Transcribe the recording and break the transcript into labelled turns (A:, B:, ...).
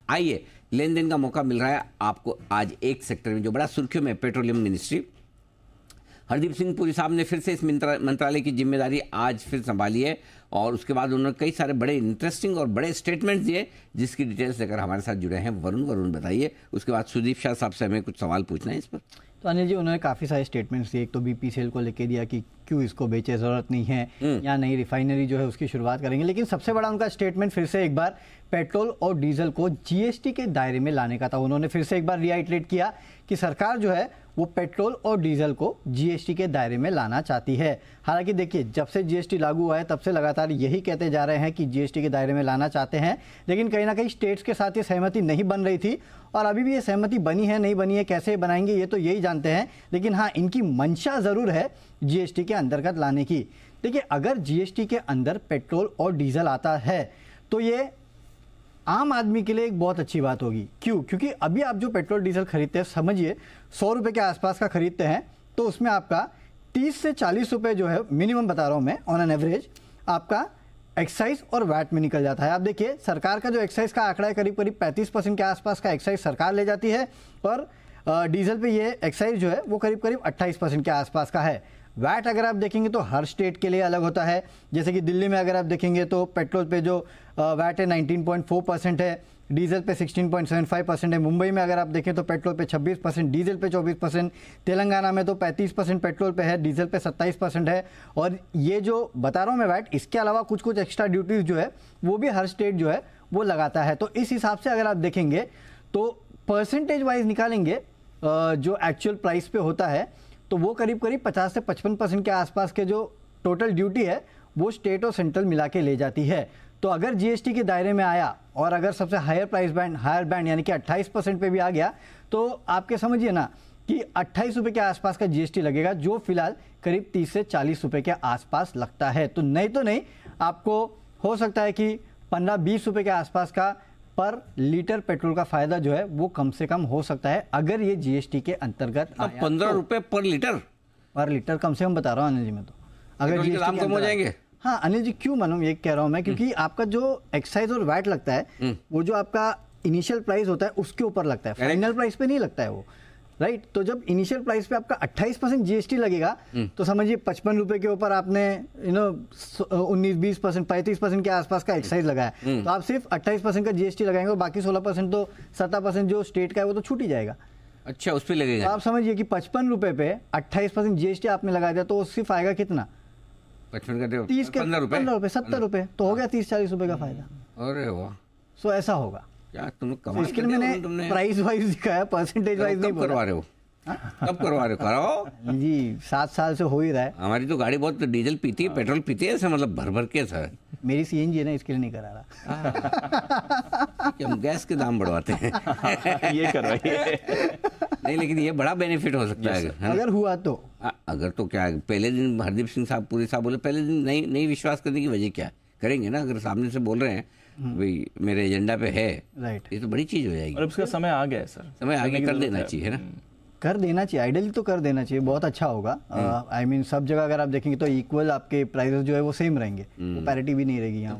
A: आइए, लेन देन का मौका मिल रहा है आपको आज एक सेक्टर में जो बड़ा सुर्खियों में, पेट्रोलियम मिनिस्ट्री। हरदीप सिंह पुरी साहब ने फिर से इस मंत्रालय की जिम्मेदारी आज फिर संभाली है और उसके बाद उन्होंने कई सारे बड़े इंटरेस्टिंग और बड़े स्टेटमेंट्स दिए, जिसकी डिटेल्स लेकर हमारे साथ जुड़े हैं वरुण बताइए। उसके बाद सुदीप शाह साहब से हमें कुछ सवाल पूछना है इस पर।
B: तो अनिल जी, उन्होंने काफ़ी सारे स्टेटमेंट्स दिए। एक तो बीपीसीएल को लेके दिया कि क्यों इसको बेचे, ज़रूरत नहीं है, या नई रिफाइनरी जो है उसकी शुरुआत करेंगे। लेकिन सबसे बड़ा उनका स्टेटमेंट फिर से एक बार पेट्रोल और डीजल को जीएसटी के दायरे में लाने का था। उन्होंने फिर से एक बार रिआइटरेट किया कि सरकार जो है वो पेट्रोल और डीजल को जीएसटी के दायरे में लाना चाहती है। हालांकि देखिए, जब से जीएसटी लागू हुआ है तब से लगातार यही कहते जा रहे हैं कि जीएसटी के दायरे में लाना चाहते हैं, लेकिन कहीं ना कहीं स्टेट्स के साथ ये सहमति नहीं बन रही थी और अभी भी ये सहमति बनी है नहीं बनी है, कैसे बनाएंगे ये तो यही जानते हैं। लेकिन हाँ, इनकी मंशा ज़रूर है जीएसटी के अंतर्गत लाने की। देखिए, अगर जीएसटी के अंदर पेट्रोल और डीजल आता है तो ये आम आदमी के लिए एक बहुत अच्छी बात होगी। क्यों? क्योंकि अभी आप जो पेट्रोल डीजल खरीदते हैं, समझिए 100 रुपये के आसपास का खरीदते हैं, तो उसमें आपका 30 से 40 रुपये जो है, मिनिमम बता रहा हूँ मैं, ऑन एन एवरेज आपका एक्साइज और वैट में निकल जाता है। आप देखिए, सरकार का जो एक्साइज का आंकड़ा है करीब 35% के आसपास का एक्साइज सरकार ले जाती है और डीजल पे ये एक्साइज जो है वो करीब 28% के आसपास का है। वैट अगर आप देखेंगे तो हर स्टेट के लिए अलग होता है। जैसे कि दिल्ली में अगर आप देखेंगे तो पेट्रोल पे जो वैट है 19.4% है, डीजल पे 16.75% है। मुंबई में अगर आप देखें तो पेट्रोल पे 26%, डीजल पे 24%, तेलंगाना में तो 35% पेट्रोल पे है, डीजल पे 27% है। और ये जो बता रहा हूँ मैं वैट, इसके अलावा कुछ कुछ एक्स्ट्रा ड्यूटीज़ जो है वो भी हर स्टेट जो है वो लगाता है। तो इस हिसाब से अगर आप देखेंगे तो परसेंटेज वाइज निकालेंगे जो एक्चुअल प्राइस पे होता है तो वो करीब 50 से 55% के आसपास के जो टोटल ड्यूटी है वो स्टेट और सेंट्रल मिला के ले जाती है। तो अगर जीएसटी के दायरे में आया और अगर सबसे higher price band, higher band यानी कि 28% पे भी आ गया, तो आपके समझिए ना कि 28 रुपये के आसपास का जीएसटी लगेगा, जो फिलहाल करीब 30 से 40 रुपये के आसपास लगता है। तो नहीं आपको हो सकता है कि 15-20 रुपये के आसपास का पर लीटर पेट्रोल का फायदा जो है वो कम से कम हो सकता है अगर ये जीएसटी के अंतर्गत आया।
A: 15 रुपए पर लीटर
B: कम से कम बता रहा हूँ अनिल जी। मैं तो अगर
A: जीएसटी दाम कम हो जाएंगे।
B: हाँ अनिल जी, क्यों मालूम, ये कह रहा हूँ मैं, क्योंकि आपका जो एक्साइज और वैट लगता है वो जो आपका इनिशियल प्राइस होता है उसके ऊपर लगता है, फाइनल प्राइस पे नहीं लगता है वो, राइट। तो जब इनिशियल प्राइस पे आपका 28% जीएसटी लगेगा तो समझिए 55 रुपए के ऊपर आपने 19-20%, 35% के आसपास का एक्साइज लगाया, तो आप सिर्फ 28% का जीएसटी लगाएंगे और बाकी 16% तो 17% जो स्टेट का है वो तो छूट ही जाएगा।
A: अच्छा, उस पर लगेगा।
B: तो आप समझिए कि 55 रुपए पे 28% जीएसटी आपने लगा दिया तो सिर्फ आएगा कितना,
A: 55 का
B: 30 के 15 रुपए 70 रुपए, तो हो गया 30-40 रुपए का फायदा।
A: अरे वाह,
B: सो ऐसा होगा।
A: क्या तुम कमाल
B: इसके लिए मैंने प्राइस वाइज दिखाया, परसेंटेज वाइज नहीं
A: करवा रहे हो। कब करवा रहे हो? कराओ
B: जी, 7 साल से हो ही रहा है।
A: हमारी तो गाड़ी बहुत डीजल पीती है, पेट्रोल पीती है, ऐसा मतलब भर के सर।
B: मेरी सीएनजी है ना, इसके लिए नहीं करा रहा।
A: हम गैस के दाम बढ़वाते हैं।
C: ये करवाइए।
A: नहीं, लेकिन ये बड़ा बेनिफिट हो सकता है
B: अगर हुआ तो।
A: अगर तो क्या, पहले दिन हरदीप सिंह साहब, पुरी साहब बोले पहले दिन नहीं विश्वास करने की वजह क्या है? करेंगे ना, अगर सामने से बोल रहे हैं भाई मेरे एजेंडा पे है,
B: राइट,
A: ये तो बड़ी चीज हो जाएगी।
C: और उसका समय आ गया है सर,
A: समय आगे कर देना चाहिए ना,
B: कर देना चाहिए, आइडियली तो कर देना चाहिए, बहुत अच्छा होगा। आई मीन सब जगह अगर आप देखेंगे तो इक्वल आपके प्राइसेस जो है वो सेम रहेंगे, वो पैरिटी भी नहीं रहेगी यहाँ।